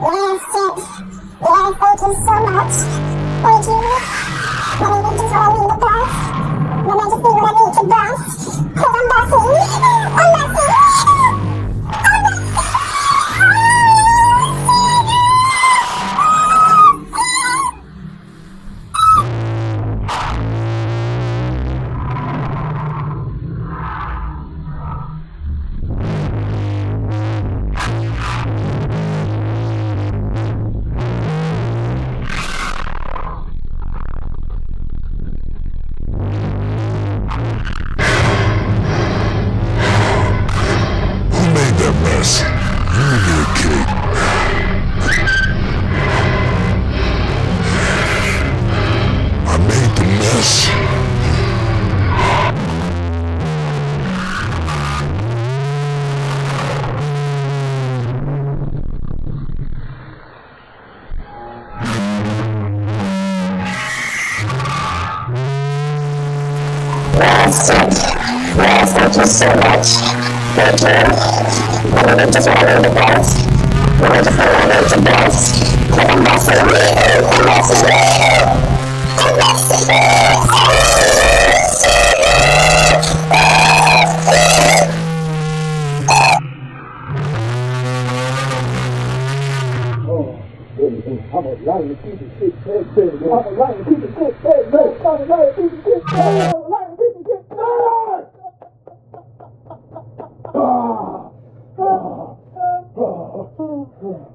Yes, Jack. Yes, thank you so much. Thank you. Let me just what I need to bust. Let me just be what I need to bust. Cause I'm busting. I'm busting. Yes, thank you so much. Thank you. Let me just what I need to bust. Let me just what I need to bust. Cause I'm busting. I'm busting. I'm busting. I'm a lying piece of shit, baby. I'm a lying piece of shit, baby. I'm a lying piece of shit, baby. I'm a lying piece of shit, baby.